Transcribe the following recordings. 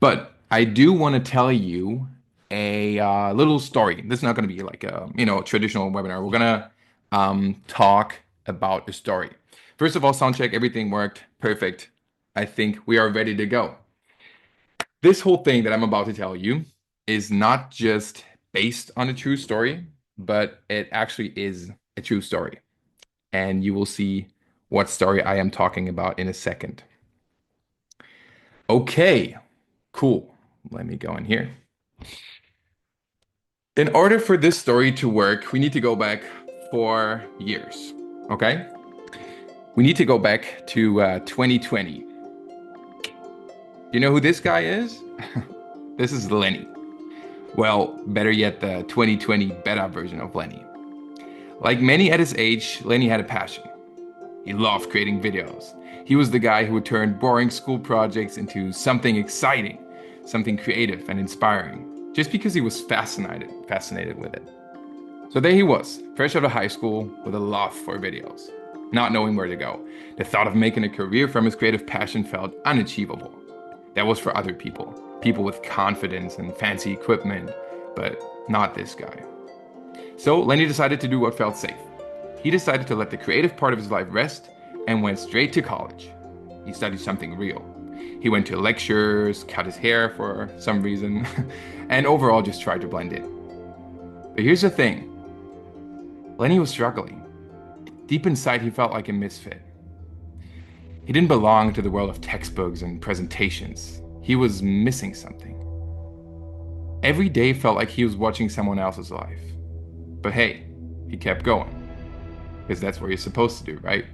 But I do want to tell you a little story. This is not going to be like a traditional webinar. We're gonna talk about a story. First of all, sound check, everything worked perfect. I think we are ready to go. This whole thing that I'm about to tell you is not just based on a true story, but it actually is a true story. And you will see what story I am talking about in a second. Okay, cool. Let me go in here. In order for this story to work, we need to go back 4 years. Okay? We need to go back to 2020. You know who this guy is? This is Lenny. Well, better yet, the 2020 beta version of Lenny. Like many at his age, Lenny had a passion. He loved creating videos. He was the guy who would turn boring school projects into something exciting, something creative and inspiring, just because he was fascinated with it. So there he was, fresh out of high school with a love for videos. Not knowing where to go, the thought of making a career from his creative passion felt unachievable. That was for other people, people with confidence and fancy equipment, but not this guy. So Lenny decided to do what felt safe. He decided to let the creative part of his life rest and went straight to college. He studied something real. He went to lectures, cut his hair for some reason, and overall just tried to blend in. But here's the thing. Lenny was struggling. Deep inside, he felt like a misfit. He didn't belong to the world of textbooks and presentations. He was missing something. Every day felt like he was watching someone else's life. But hey, he kept going. Because that's what you're supposed to do, right?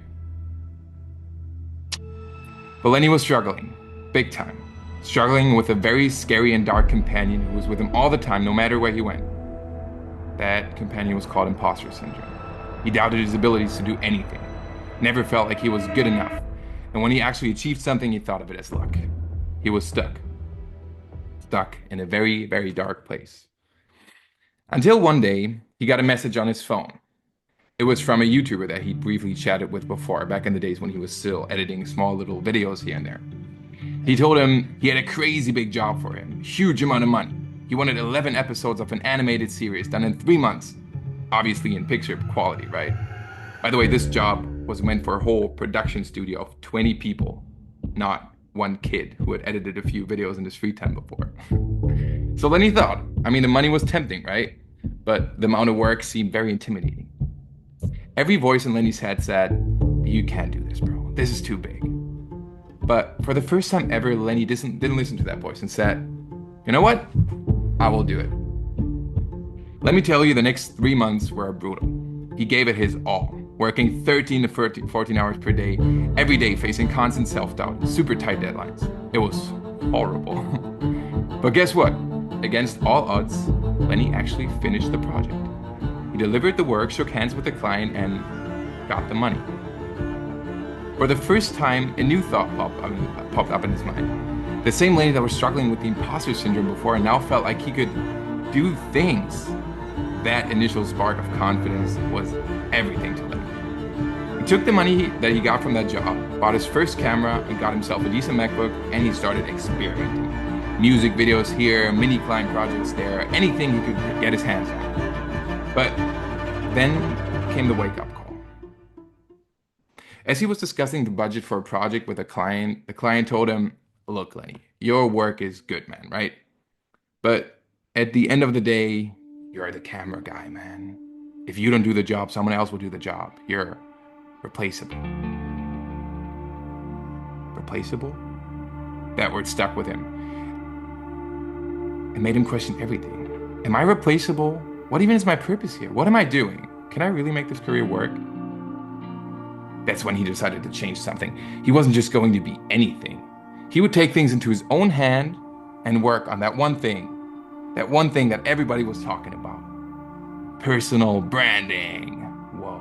But Lenny was struggling, big time. Struggling with a very scary and dark companion who was with him all the time, no matter where he went. That companion was called imposter syndrome. He doubted his abilities to do anything, never felt like he was good enough, and when he actually achieved something, he thought of it as luck. He was stuck in a very, very dark place. Until one day, he got a message on his phone. It was from a YouTuber that he briefly chatted with before, back in the days when he was still editing small little videos here and there. He told him he had a crazy big job for him, huge amount of money. He wanted 11 episodes of an animated series done in 3 months. Obviously in picture quality, right? By the way, this job was meant for a whole production studio of 20 people, not one kid who had edited a few videos in his free time before. So then he thought, the money was tempting, right? But the amount of work seemed very intimidating. Every voice in Lenny's head said, "You can't do this, bro. This is too big." But for the first time ever, Lenny didn't listen to that voice and said, "You know what? I will do it." Let me tell you, the next 3 months were brutal. He gave it his all, working 13 to 14 hours per day, every day facing constant self-doubt, super tight deadlines. It was horrible. But guess what? Against all odds, Lenny actually finished the project. He delivered the work, shook hands with the client, and got the money. For the first time, a new thought popped up in his mind. The same Lenny that was struggling with the imposter syndrome before and now felt like he could do things. That initial spark of confidence was everything to Lenny. He took the money that he got from that job, bought his first camera, and got himself a decent MacBook, and he started experimenting. Music videos here, mini client projects there, anything he could get his hands on. But then came the wake-up call. As he was discussing the budget for a project with a client, the client told him, "Look, Lenny, your work is good, man, right? But at the end of the day, you're the camera guy, man. If you don't do the job, someone else will do the job. You're replaceable." Replaceable? That word stuck with him. It made him question everything. Am I replaceable? What even is my purpose here? What am I doing? Can I really make this career work? That's when he decided to change something. He wasn't just going to be anything. He would take things into his own hand and work on that one thing that everybody was talking about. Personal branding. Whoa.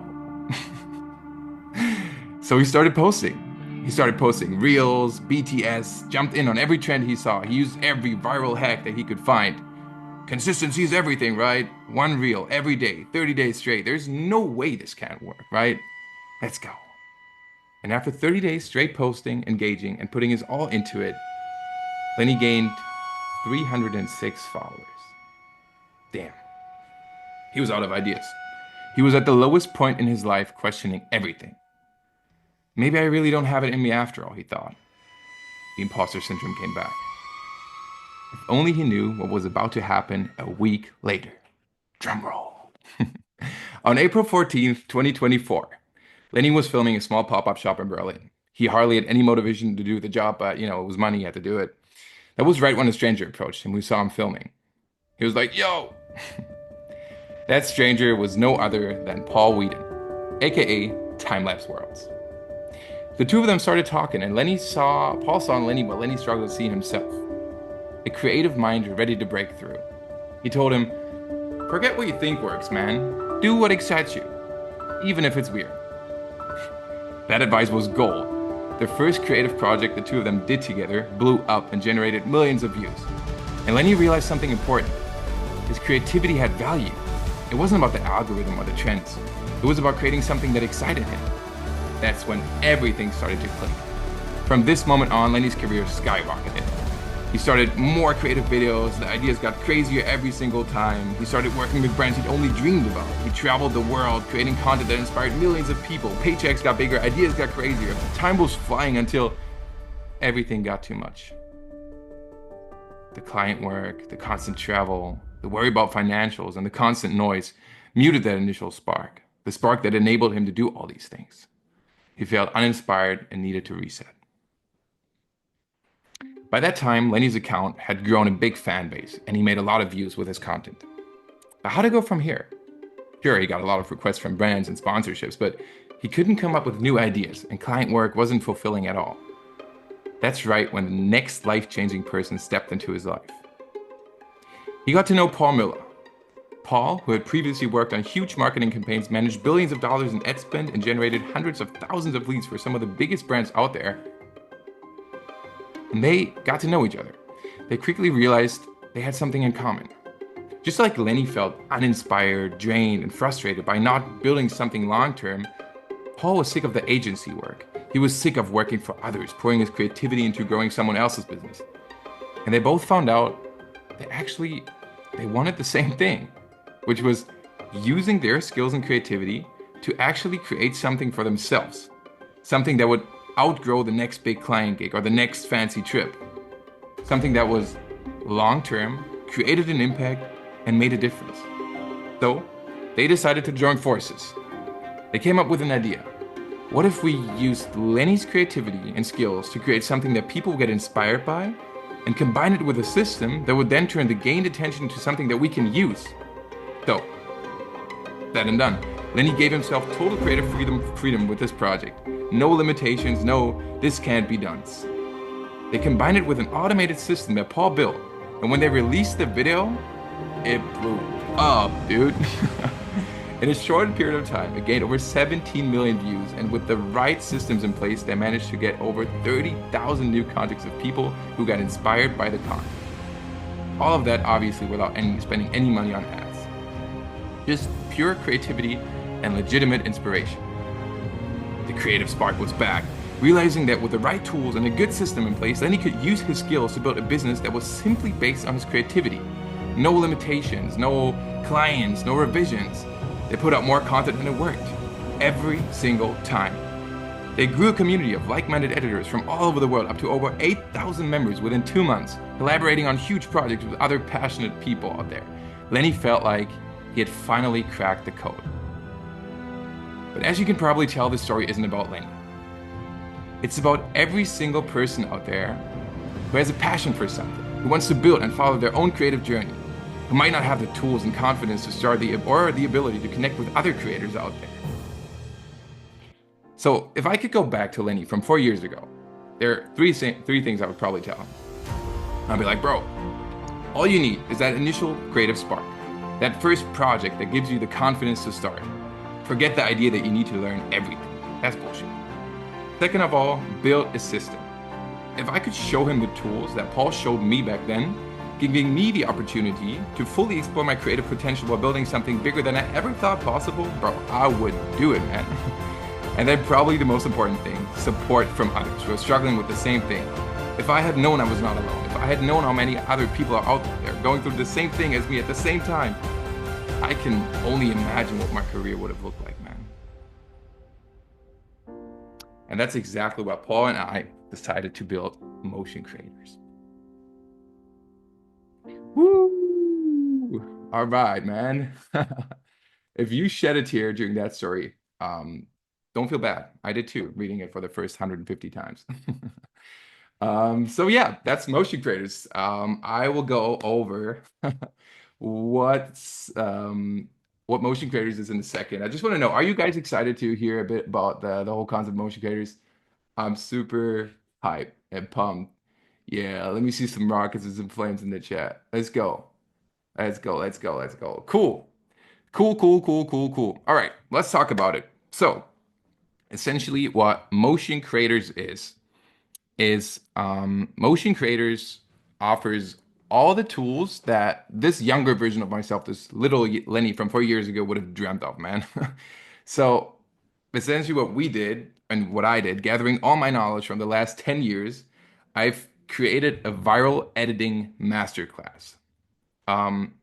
So he started posting. He started posting reels, BTS, jumped in on every trend he saw. He used every viral hack that he could find. Consistency is everything, right? One reel every day, 30 days straight. There's no way this can't work, right? Let's go. And after 30 days straight posting, engaging, and putting his all into it, Lenny gained 306 followers. Damn. He was out of ideas. He was at the lowest point in his life, questioning everything. Maybe I really don't have it in me after all, he thought. The imposter syndrome came back. If only he knew what was about to happen a week later. Drumroll. On April 14th, 2024, Lenny was filming a small pop-up shop in Berlin. He hardly had any motivation to do the job, but, it was money, he had to do it. That was right when a stranger approached him. We saw him filming. He was like, "Yo!" That stranger was no other than Paul Wheaton, aka Time-Lapse Worlds. The two of them started talking, and Paul saw in Lenny what Lenny struggled to see in himself. A creative mind ready to break through. He told him, "Forget what you think works, man. Do what excites you, even if it's weird." That advice was gold. The first creative project the two of them did together blew up and generated millions of views. And Lenny realized something important. His creativity had value. It wasn't about the algorithm or the trends. It was about creating something that excited him. That's when everything started to click. From this moment on, Lenny's career skyrocketed. He started more creative videos, the ideas got crazier every single time. He started working with brands he'd only dreamed about. He traveled the world, creating content that inspired millions of people. Paychecks got bigger, ideas got crazier. Time was flying until everything got too much. The client work, the constant travel, the worry about financials, and the constant noise muted that initial spark, the spark that enabled him to do all these things. He felt uninspired and needed to reset. By that time, Lenny's account had grown a big fan base, and he made a lot of views with his content. But how to go from here? Sure, he got a lot of requests from brands and sponsorships, but he couldn't come up with new ideas, and client work wasn't fulfilling at all. That's right when the next life-changing person stepped into his life. He got to know Paul Müller. Paul, who had previously worked on huge marketing campaigns, managed billions of dollars in ad spend, and generated hundreds of thousands of leads for some of the biggest brands out there. And they got to know each other. They quickly realized they had something in common. Just like Lenny felt uninspired, drained, and frustrated by not building something long-term, Paul was sick of the agency work. He was sick of working for others, pouring his creativity into growing someone else's business. And they both found out that actually they wanted the same thing, which was using their skills and creativity to actually create something for themselves, something that would outgrow the next big client gig or the next fancy trip, something that was long-term, created an impact, and made a difference. So they decided to join forces. They came up with an idea. What if we used Lenny's creativity and skills to create something that people get inspired by and combine it with a system that would then turn the gained attention to something that we can use? So, said and done. Lenny gave himself total creative freedom with this project. No limitations, no, this can't be done. They combined it with an automated system that Paul built, and when they released the video, it blew up, dude. In a short period of time, it gained over 17 million views, and with the right systems in place, they managed to get over 30,000 new contacts of people who got inspired by the content. All of that, obviously, without spending any money on ads. Just pure creativity and legitimate inspiration. The creative spark was back, realizing that with the right tools and a good system in place, then he could use his skills to build a business that was simply based on his creativity. No limitations, no clients, no revisions. They put out more content and it worked. Every single time. They grew a community of like-minded editors from all over the world, up to over 8,000 members within 2 months, collaborating on huge projects with other passionate people out there. Lenny felt like he had finally cracked the code. But as you can probably tell, this story isn't about Lenny. It's about every single person out there who has a passion for something, who wants to build and follow their own creative journey, who might not have the tools and confidence to start or the ability to connect with other creators out there. So if I could go back to Lenny from 4 years ago, there are three things I would probably tell him. I'd be like, bro, all you need is that initial creative spark, that first project that gives you the confidence to start. Forget the idea that you need to learn everything. That's bullshit. Second of all, build a system. If I could show him the tools that Paul showed me back then, giving me the opportunity to fully explore my creative potential while building something bigger than I ever thought possible, bro, I would do it, man. And then probably the most important thing, support from others who are struggling with the same thing. If I had known I was not alone, if I had known how many other people are out there going through the same thing as me at the same time, I can only imagine what my career would have looked like, man. And that's exactly what Paul and I decided to build Motion Creators. Woo! All right, man. If you shed a tear during that story, don't feel bad. I did too, reading it for the first 150 times. So yeah, that's Motion Creators. I will go over what's what Motion Creators is in a second. I just want to know, are you guys excited to hear a bit about the whole concept of Motion Creators? I'm super hyped and pumped. Yeah, let me see some rockets and some flames in the chat. Let's go. Let's go. Let's go. Let's go. Cool. Cool, cool, cool, cool, cool. All right, let's talk about it. So, essentially, what Motion Creators is Motion Creators offers all the tools that this younger version of myself, this little Lenny from 4 years ago, would have dreamt of, man. So, essentially, what we did and what I did, gathering all my knowledge from the last 10 years, I've created a viral editing masterclass. Um,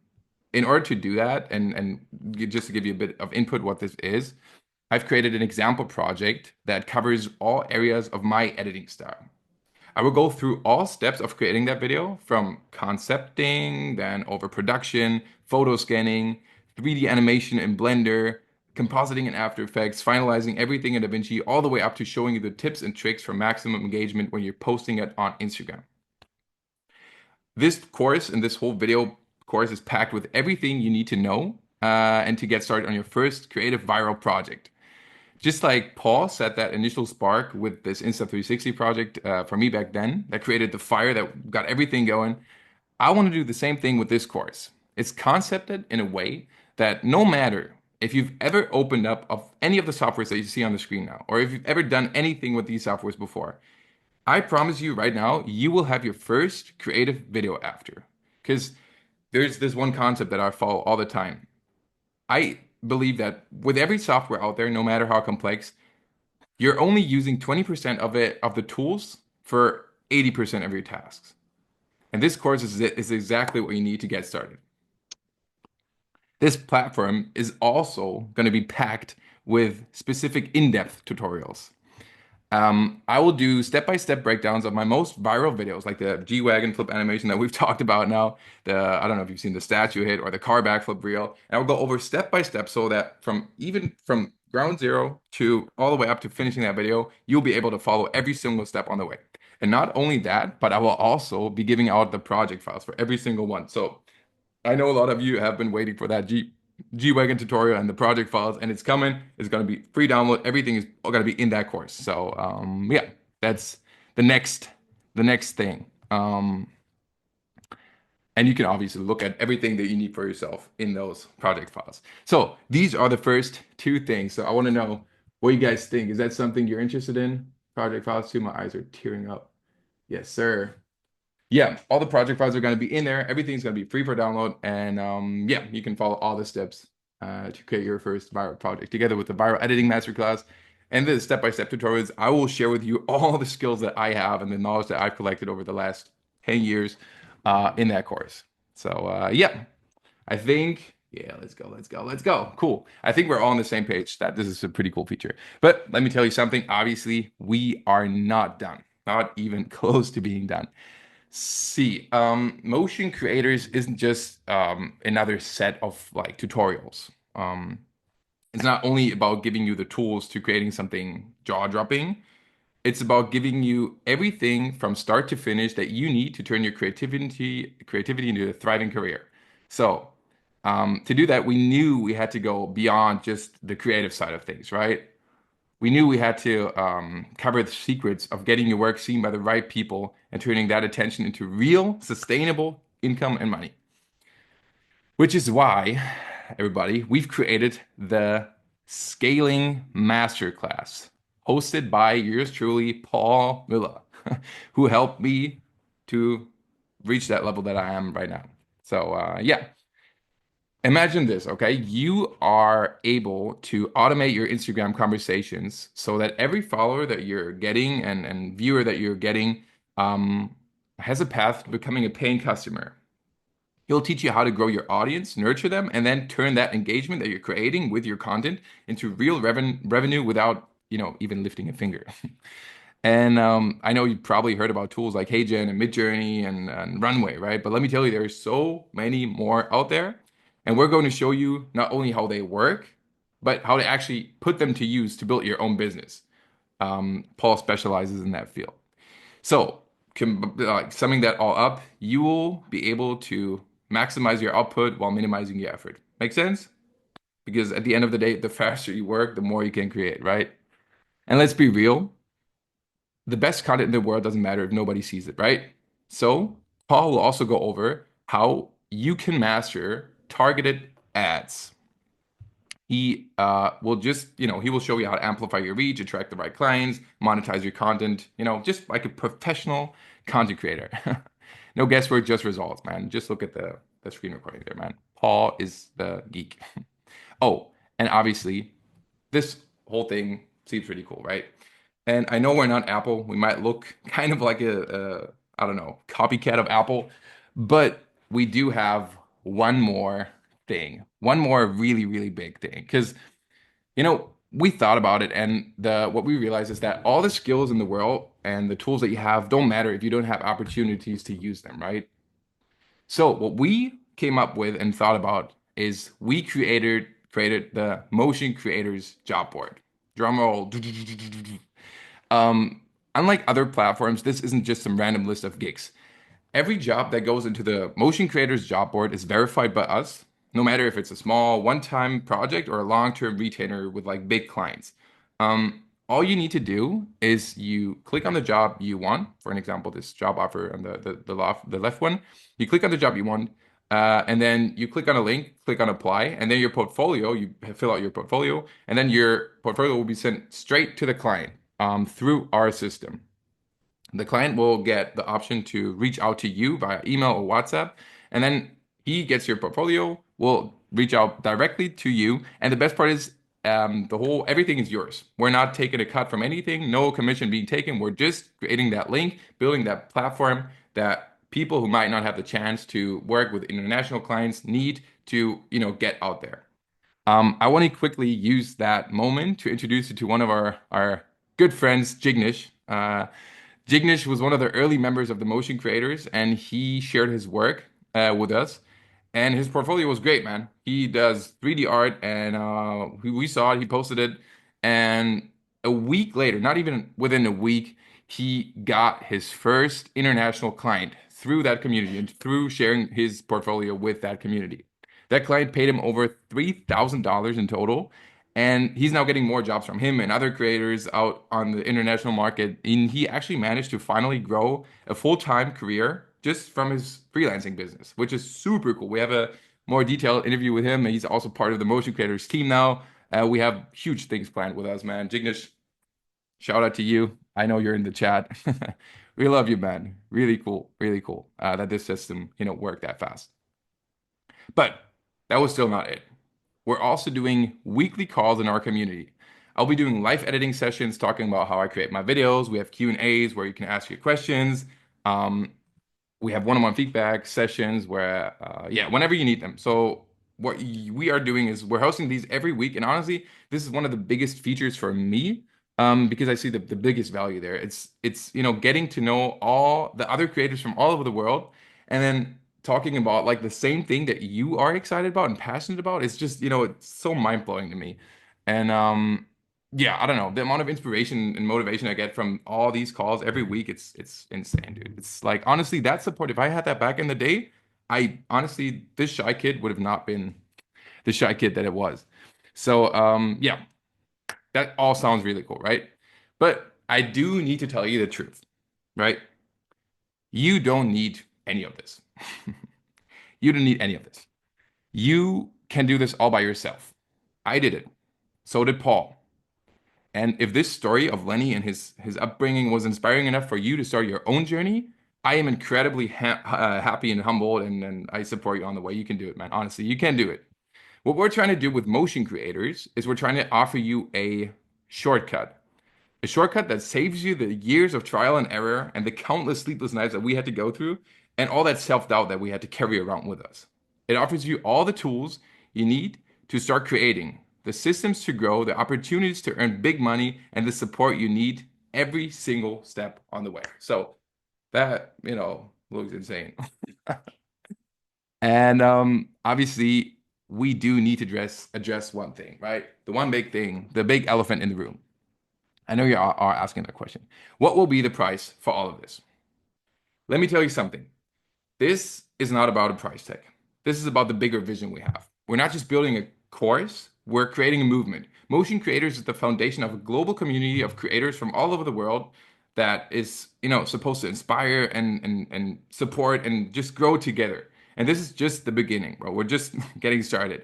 in order to do that, and just to give you a bit of input what this is, I've created an example project that covers all areas of my editing style. I will go through all steps of creating that video from concepting, then over production, photo scanning, 3D animation in Blender, compositing in After Effects, finalizing everything in DaVinci, all the way up to showing you the tips and tricks for maximum engagement when you're posting it on Instagram. This course and this whole video course is packed with everything you need to know and to get started on your first creative viral project. Just like Paul set that initial spark with this Insta360 project for me back then, that created the fire that got everything going, I want to do the same thing with this course. It's concepted in a way that no matter if you've ever opened up of any of the softwares that you see on the screen now, or if you've ever done anything with these softwares before, I promise you right now, you will have your first creative video after. Because there's this one concept that I follow all the time. I believe that with every software out there, no matter how complex, you're only using 20% of it, of the tools for 80% of your tasks. And this course is exactly what you need to get started. This platform is also going to be packed with specific in-depth tutorials. I will do step-by-step breakdowns of my most viral videos, like the G-Wagon flip animation that we've talked about now. I don't know if you've seen the statue hit or the car backflip reel. And I'll go over step by step so that from ground zero to all the way up to finishing that video, you'll be able to follow every single step on the way. And not only that, but I will also be giving out the project files for every single one. So I know a lot of you have been waiting for that G-Wagon tutorial and the project files, and it's coming. It's going to be free download. Everything is going to be in that course. So yeah, that's the next thing. And you can obviously look at everything that you need for yourself in those project files. So these are the first two things. So I want to know what you guys think. Is that something you're interested in? Project files too. My eyes are tearing up. Yes, sir. Yeah, all the project files are going to be in there. Everything's going to be free for download. And yeah, you can follow all the steps to create your first viral project together with the viral editing masterclass and the step-by-step tutorials. I will share with you all the skills that I have and the knowledge that I've collected over the last 10 years in that course. So yeah, I think, yeah, let's go, let's go, let's go. Cool. I think we're all on the same page that this is a pretty cool feature. But let me tell you something. Obviously, we are not done, not even close to being done. See, Motion Creators isn't just another set of like tutorials. It's not only about giving you the tools to creating something jaw-dropping. It's about giving you everything from start to finish that you need to turn your creativity into a thriving career. So, to do that, we knew we had to go beyond just the creative side of things, right? We knew we had to cover the secrets of getting your work seen by the right people and turning that attention into real, sustainable income and money. Which is why, everybody, we've created the Scaling Masterclass, hosted by yours truly, Paul Miller, who helped me to reach that level that I am right now. So, yeah. Imagine this, okay? You are able to automate your Instagram conversations so that every follower that you're getting and viewer that you're getting um, has a path to becoming a paying customer. He'll teach you how to grow your audience, nurture them, and then turn that engagement that you're creating with your content into real revenue without, even lifting a finger. And I know you've probably heard about tools like HeyGen and Midjourney and Runway, right? But let me tell you, there's so many more out there. And we're going to show you not only how they work, but how to actually put them to use to build your own business. Paul specializes in that field. So, summing that all up, you will be able to maximize your output while minimizing your effort. Make sense? Because at the end of the day, the faster you work, the more you can create, right? And let's be real, the best content in the world doesn't matter if nobody sees it, right? So, Paul will also go over how you can master targeted ads. He will just, he will show you how to amplify your reach, attract the right clients, monetize your content, just like a professional content creator. No guesswork, just results, man. Just look at the screen recording there, man. Paul is the geek. Oh, and obviously, this whole thing seems pretty cool, right? And I know we're not Apple. We might look kind of like I don't know, copycat of Apple, but we do have one more thing, one more really, really big thing. Because, we thought about it, and the what we realized is that all the skills in the world and the tools that you have don't matter if you don't have opportunities to use them, right? So what we came up with and thought about is we created the Motion Creators Job Board. Drum roll. Um, Unlike other platforms, this isn't just some random list of gigs. Every job that goes into the Motion Creators Job Board is verified by us, no matter if it's a small one-time project or a long-term retainer with like big clients. All you need to do is you click on the job you want. For an example, this job offer on the left one. You click on the job you want, and then you click on a link, click on apply, and then your portfolio. You fill out your portfolio, and then your portfolio will be sent straight to the client through our system. The client will get the option to reach out to you via email or WhatsApp, and then he gets your portfolio, will reach out directly to you. And the best part is, everything is yours. We're not taking a cut from anything, no commission being taken. We're just creating that link, building that platform that people who might not have the chance to work with international clients need to, get out there. I want to quickly use that moment to introduce you to one of our good friends, Jignesh. Jignesh was one of the early members of the Motion Creators, and he shared his work with us. And his portfolio was great, man. He does 3D art, and we saw it. He posted it, and a week later, not even within a week, he got his first international client through that community and through sharing his portfolio with that community. That client paid him over $3,000 in total, and he's now getting more jobs from him and other creators out on the international market. And he actually managed to finally grow a full-time career just from his freelancing business, which is super cool. We have a more detailed interview with him, and he's also part of the Motion Creators team now. We have huge things planned with us, man. Jignesh, shout out to you. I know you're in the chat. We love you, man. Really cool that this system, worked that fast. But that was still not it. We're also doing weekly calls in our community. I'll be doing live editing sessions talking about how I create my videos. We have Q&As where you can ask your questions. We have one-on-one feedback sessions where, whenever you need them. So what we are doing is we're hosting these every week. And honestly, this is one of the biggest features for me because I see the biggest value there. It's getting to know all the other creators from all over the world and then talking about like the same thing that you are excited about and passionate about. It's just, it's so mind-blowing to me. And yeah, I don't know. The amount of inspiration and motivation I get from all these calls every week, it's insane, dude. It's like honestly, that support, if I had that back in the day, I honestly, this shy kid would have not been the shy kid that it was. So yeah, that all sounds really cool, right? But I do need to tell you the truth, right? You don't need any of this. You don't need any of this. You can do this all by yourself. I did it. So did Paul. And if this story of Lenny and his upbringing was inspiring enough for you to start your own journey, I am incredibly happy and humbled, and I support you on the way. You can do it, man. Honestly, you can do it. What we're trying to do with motion creators is we're trying to offer you a shortcut. A shortcut that saves you the years of trial and error and the countless sleepless nights that we had to go through and all that self-doubt that we had to carry around with us. It offers you all the tools you need to start creating, the systems to grow, the opportunities to earn big money, and the support you need every single step on the way. So that, looks insane. And obviously, we do need to address one thing, right? The one big thing, the big elephant in the room. I know you are asking that question. What will be the price for all of this? Let me tell you something. This is not about a price tag. This is about the bigger vision we have. We're not just building a course, we're creating a movement. Motion Creators is the foundation of a global community of creators from all over the world that is, supposed to inspire and support and just grow together. And this is just the beginning, bro. We're just getting started.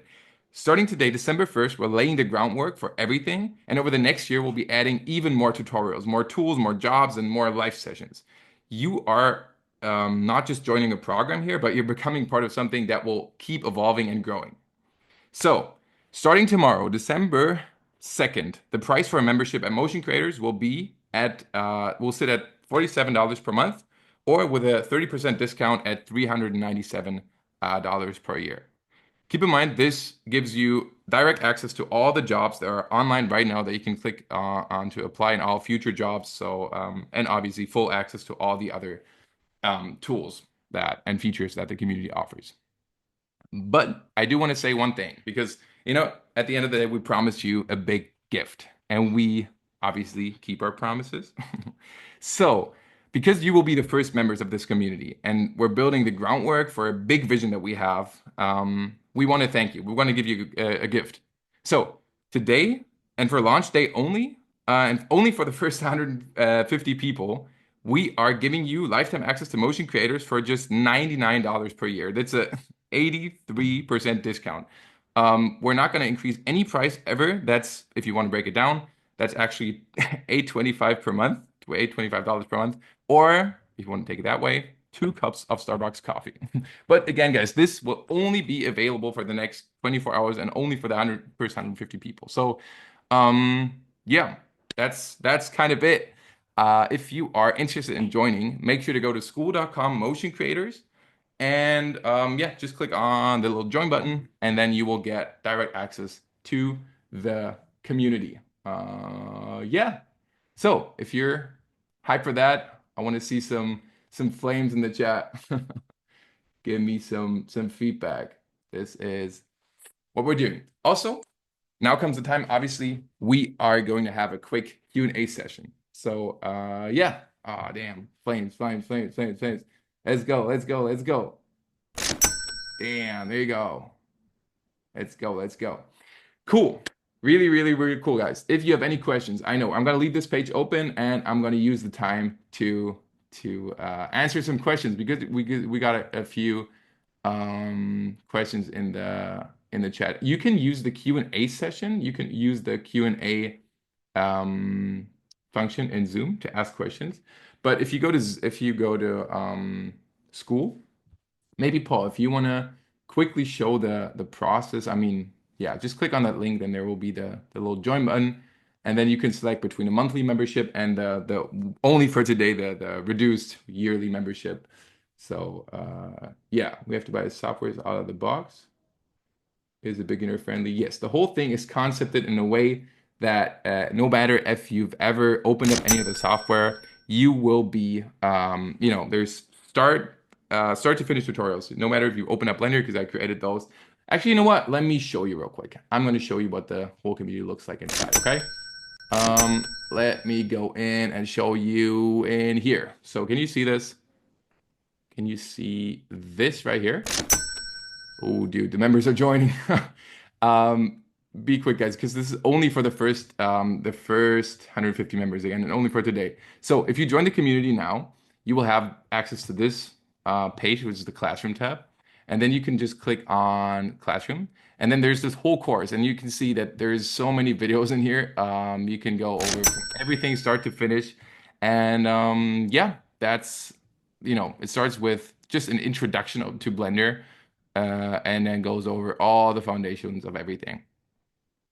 Starting today, December 1st, we're laying the groundwork for everything. And over the next year, we'll be adding even more tutorials, more tools, more jobs, and more live sessions. You are not just joining a program here, but you're becoming part of something that will keep evolving and growing. So, starting tomorrow, December 2nd, the price for a membership at Motion Creators will sit at $47 per month, or with a 30% discount at $397 per year. Keep in mind, this gives you direct access to all the jobs that are online right now that you can click on to apply in all future jobs. So, and obviously full access to all the other tools and features that the community offers. But I do want to say one thing because, at the end of the day, we promised you a big gift and we obviously keep our promises. So, because you will be the first members of this community and we're building the groundwork for a big vision that we have, we want to thank you. We want to give you a gift. So, today and for launch day only, and only for the first 150 people, we are giving you lifetime access to Motion Creators for just $99 per year. That's a 83% discount. We're not going to increase any price ever. That's, if you want to break it down, that's actually $8.25 per month, to $825 per month. Or if you want to take it that way, 2 cups of Starbucks coffee. But again, guys, this will only be available for the next 24 hours and only for the first 150 people. So, yeah, that's kind of it. If you are interested in joining, make sure to go to school.com motion creators and yeah, just click on the little join button and then you will get direct access to the community. Yeah. So if you're hyped for that, I want to see some flames in the chat. Give me some feedback. This is what we're doing. Also, now comes the time, obviously, we are going to have a quick Q&A session. So, yeah. Oh, damn. Flames, flames, flames, flames, flames. Let's go, let's go, let's go. Damn, there you go. Let's go, let's go. Cool. Really, really, really cool, guys. If you have any questions, I know I'm going to leave this page open and I'm going to use the time to answer some questions because we got a few questions in the chat. You can use the Q&A session. You can use the Q&A function in Zoom to ask questions. But if you go to school, maybe Paul, if you want to quickly show the process, I mean, yeah, just click on that link, then there will be the little join button, and then you can select between a monthly membership and the only for today the reduced yearly membership. So yeah, we have to buy the software out of the box. Is it beginner friendly? Yes, the whole thing is concepted in a way that no matter if you've ever opened up any of the software, you will be, there's start to finish tutorials. No matter if you open up Blender, because I created those. Actually, you know what? Let me show you real quick. I'm going to show you what the whole community looks like inside, okay? Let me go in and show you in here. So can you see this? Can you see this right here? Oh, dude, the members are joining. Be quick, guys, because this is only for the first 150 members again, and only for today. So if you join the community now, you will have access to this page, which is the Classroom tab. And then you can just click on Classroom. And then there's this whole course, and you can see that there's so many videos in here. You can go over from everything start to finish. And yeah, that's, it starts with just an introduction to Blender, and then goes over all the foundations of everything.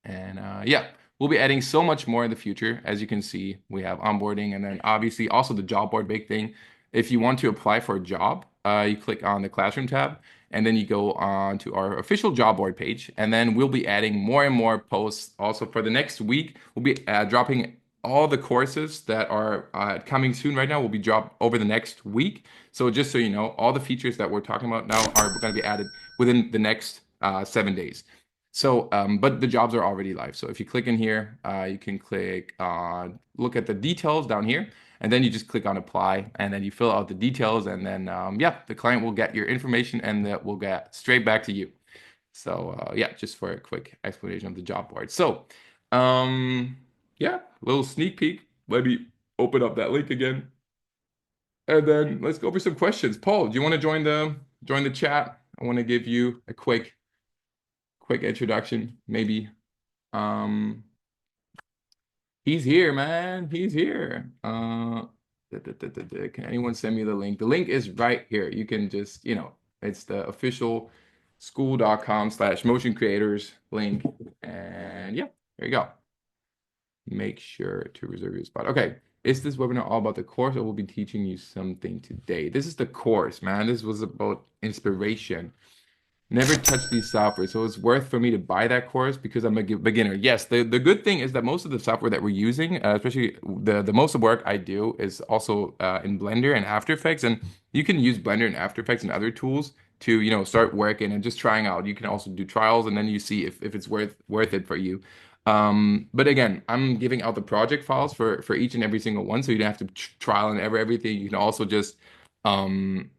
And yeah, we'll be adding so much more in the future. As you can see, we have onboarding and then obviously also the job board, big thing. If you want to apply for a job, you click on the classroom tab and then you go on to our official job board page. And then we'll be adding more and more posts. Also for the next week, we'll be dropping all the courses that are coming soon right now will be dropped over the next week. So just so you know, all the features that we're talking about now are going to be added within the next 7 days. So, but the jobs are already live. So if you click in here, you can click look at the details down here, and then you just click on apply, and then you fill out the details, and then yeah, the client will get your information, and that will get straight back to you. So yeah, just for a quick explanation of the job board. So yeah, little sneak peek. Let me open up that link again, and then let's go over some questions. Paul, do you want to join the chat? I want to give you a quick introduction, maybe. Um, he's here, man. He's here. Can anyone send me the link? The link is right here. You can just, it's the official school.com/motion creators link. And yeah, there you go. Make sure to reserve your spot. Okay. Is this webinar all about the course or will be teaching you something today? This is the course, man. This was about inspiration. Never touched these software, so it's worth for me to buy that course because I'm a beginner. Yes, the good thing is that most of the software that we're using, especially the most of the work I do, is also in Blender and After Effects, and you can use Blender and After Effects and other tools to start working and just trying out. You can also do trials, and then you see if it's worth it for you. But again, I'm giving out the project files for each and every single one, so you don't have to trial and everything. Um,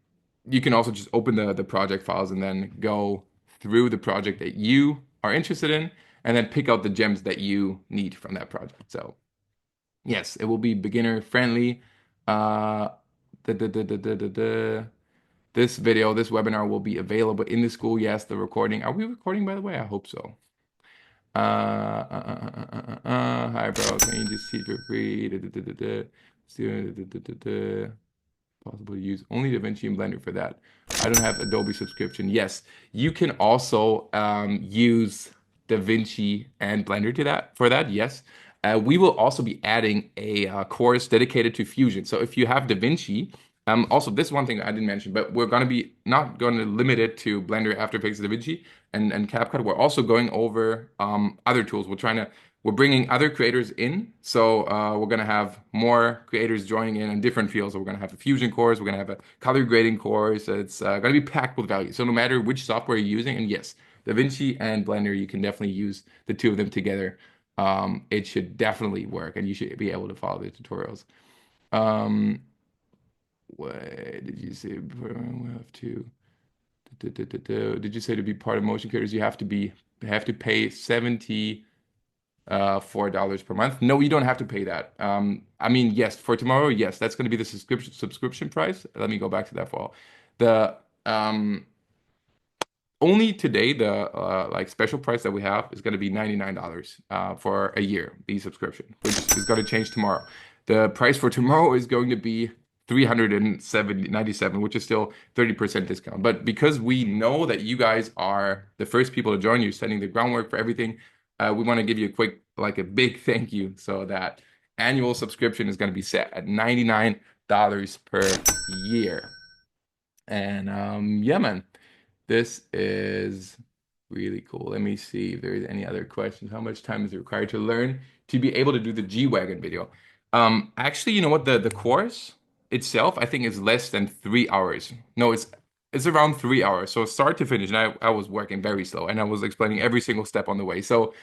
you can also just open the project files and then go through the project that you are interested in and then pick out the gems that you need from that project. So yes, it will be beginner friendly. Uh, da, da, da, da, da, da, da. This webinar will be available in the school. Yes, the recording. Are we recording, by the way? I hope so. Hi, bro. Can you just see for free? Da, da, da, da, da. Da, da, da, da, da. Possible to use only DaVinci and Blender for that. I don't have Adobe subscription. Yes, you can also use DaVinci and Blender to that for that. Yes, we will also be adding a course dedicated to Fusion. So if you have DaVinci, also this one thing I didn't mention, but we're going to be not going to limit it to Blender, After Effects, DaVinci, and CapCut. We're also going over other tools. We're bringing other creators in. So we're going to have more creators joining in different fields. So we're going to have a Fusion course. We're going to have a color grading course. It's going to be packed with value. So no matter which software you're using, and yes, DaVinci and Blender, you can definitely use the two of them together. It should definitely work, and you should be able to follow the tutorials. Um, what did you say? We have to. Did you say to be part of Motion Creators, you have to pay 70 $4 per month. No, you don't have to pay that. I mean, yes, for tomorrow, yes, that's going to be the subscription price. Let me go back to that for all. The only today the like special price that we have is going to be $99 for a year, the subscription, which is going to change tomorrow. The price for tomorrow is going to be 397, which is still 30% discount. But because we know that you guys are the first people to join, you're setting the groundwork for everything. We want to give you a big thank you. So that annual subscription is going to be set at $99 per year. And yeah, man, this is really cool. Let me see if there's any other questions. How much time is it required to learn to be able to do the G-Wagon video? Actually, you know what? The course itself, I think, is less than 3 hours. No, it's around 3 hours. So start to finish. And I was working very slow and I was explaining every single step on the way. So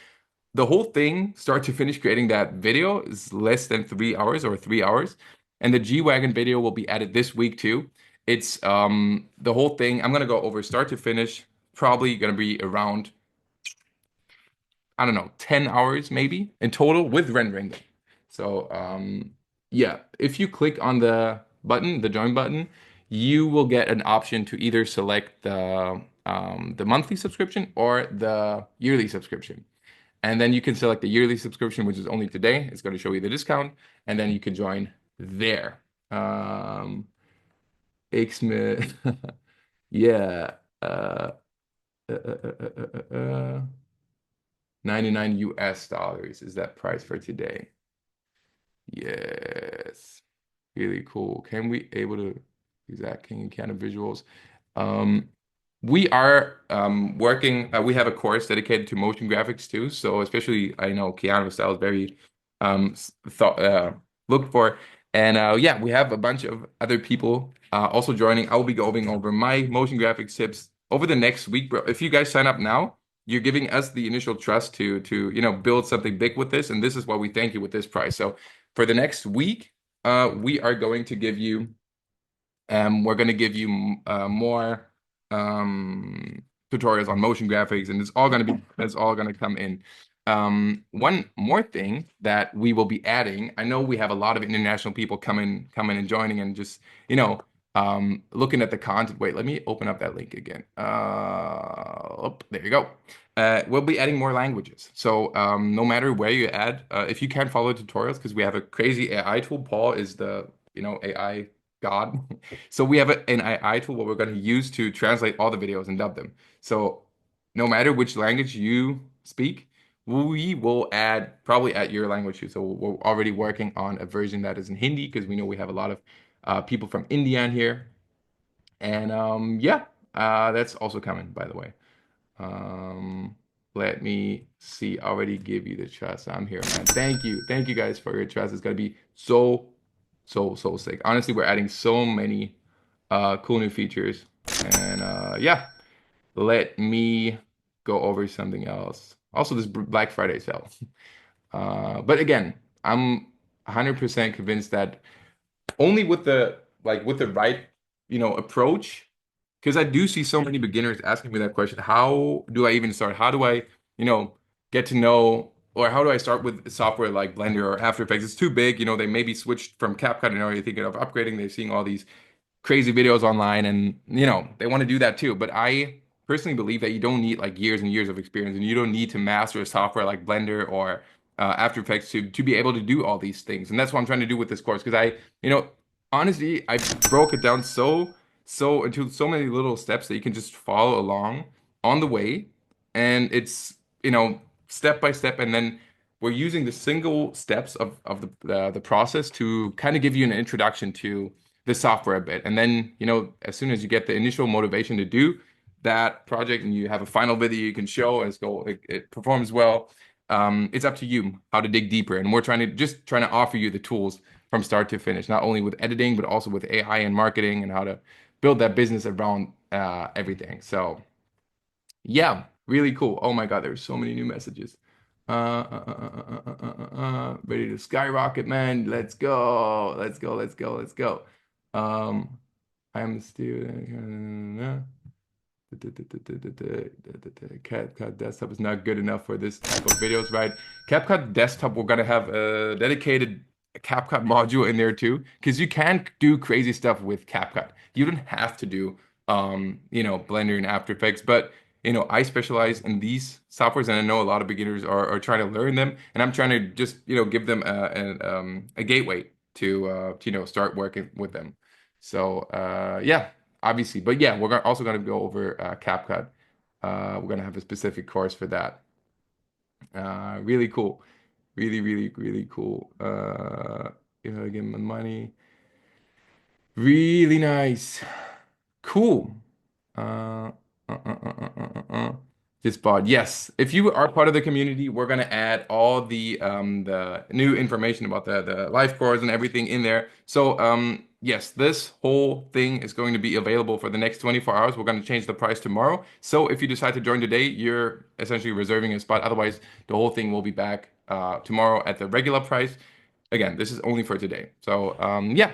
the whole thing, start to finish, creating that video is less than 3 hours or 3 hours. And the G-Wagon video will be added this week too. It's the whole thing. I'm gonna go over start to finish, probably gonna be around, I don't know, 10 hours maybe in total with rendering. So yeah, if you click on the join button, you will get an option to either select the monthly subscription or the yearly subscription. And then you can select the yearly subscription, which is only today. It's going to show you the discount, and then you can join there. Xmith, yeah. Uh, uh, uh, uh, uh, uh, uh. $99 US dollars is that price for today. Yes. Really cool. Can we able to use that? Can you kind of visuals? Um, we are working. We have a course dedicated to motion graphics too. So especially, I know Keanu style is very thought looked for, and yeah, we have a bunch of other people also joining. I will be going over my motion graphics tips over the next week, bro. If you guys sign up now, you're giving us the initial trust to build something big with this, and this is why we thank you with this price. So for the next week, we are going to give you. We're going to give you more tutorials on motion graphics, and it's all going to come in. One more thing that we will be adding, I know we have a lot of international people coming and joining and just, looking at the content. Wait, let me open up that link again. Oh, there you go. We'll be adding more languages. So no matter where you add, if you can't follow tutorials, because we have a crazy AI tool, Paul is the, AI god. So we have an AI tool what we're going to use to translate all the videos and dub them. So no matter which language you speak, we will probably add your language too. So we're already working on a version that is in Hindi because we know we have a lot of people from India in here. And yeah, that's also coming, by the way. Um, Let me see. I already give you the trust. I'm here, man. Thank you. Thank you guys for your trust. It's gonna be so, so sick. Honestly, we're adding so many cool new features. And yeah, let me go over something else. Also, this Black Friday sale. But again, I'm 100% convinced that only with the right approach, because I do see so many beginners asking me that question. How do I even start? How do I get to know, or how do I start with software like Blender or After Effects? It's too big. They maybe switched from CapCut and are thinking of upgrading. They're seeing all these crazy videos online, and they want to do that too. But I personally believe that you don't need like years and years of experience, and you don't need to master a software like Blender or After Effects to be able to do all these things. And that's what I'm trying to do with this course, because honestly, I broke it down so into so many little steps that you can just follow along on the way, and it's step by step, and then we're using the single steps of the process to kind of give you an introduction to the software a bit. And then, as soon as you get the initial motivation to do that project and you have a final video you can show and it performs well, it's up to you how to dig deeper. And we're trying to offer you the tools from start to finish, not only with editing, but also with AI and marketing and how to build that business around everything. So yeah, really cool. Oh my God, there's so many new messages. Ready to skyrocket, man. Let's go. Let's go. Let's go. Let's go. Um, I'm a student. CapCut desktop is not good enough for this type of videos, right? CapCut desktop, we're gonna have a dedicated CapCut module in there too, because you can do crazy stuff with CapCut. You don't have to do Blender and After Effects, but I specialize in these softwares, and I know a lot of beginners are trying to learn them, and I'm trying to just give them a gateway to start working with them. So yeah, obviously. But yeah, also going to go over CapCut. We're going to have a specific course for that. Really cool. Really, really, really cool. Give him the money. Really nice. Cool. Uh, this bot. Yes. If you are part of the community, we're gonna add all the new information about the life course and everything in there. So yes, this whole thing is going to be available for the next 24 hours. We're going to change the price tomorrow. So if you decide to join today, you're essentially reserving a spot. Otherwise, the whole thing will be back tomorrow at the regular price. Again, this is only for today. So yeah,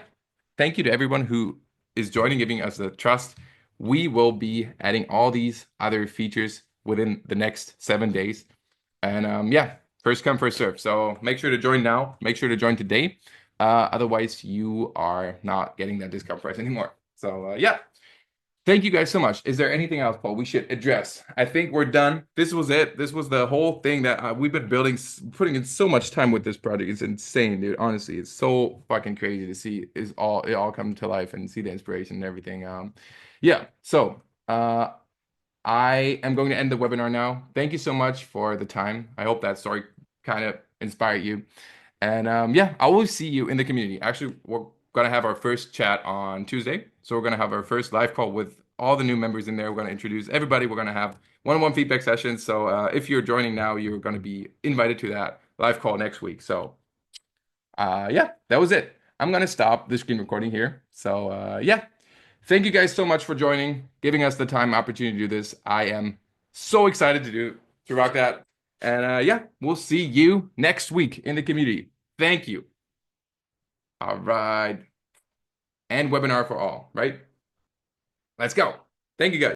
thank you to everyone who is joining, giving us the trust. We will be adding all these other features within the next 7 days. And yeah, first come, first serve. So make sure to join now. Make sure to join today. Otherwise, you are not getting that discount price anymore. So yeah, thank you guys so much. Is there anything else, Paul, we should address? I think we're done. This was it. This was the whole thing that we've been building, putting in so much time with this project. It's insane, dude. Honestly, it's so fucking crazy to see it all come to life and see the inspiration and everything. Yeah. So I am going to end the webinar now. Thank you so much for the time. I hope that story kind of inspired you. And yeah, I will see you in the community. Actually, we're gonna have our first chat on Tuesday. So we're gonna have our first live call with all the new members in there. We're gonna introduce everybody. We're gonna have one-on-one feedback sessions. So if you're joining now, you're gonna be invited to that live call next week. So yeah, that was it. I'm gonna stop the screen recording here. So yeah, thank you guys so much for joining, giving us the time opportunity to do this. I am so excited to rock that. And yeah, we'll see you next week in the community. Thank you. All right. And webinar for all, right? Let's go. Thank you guys.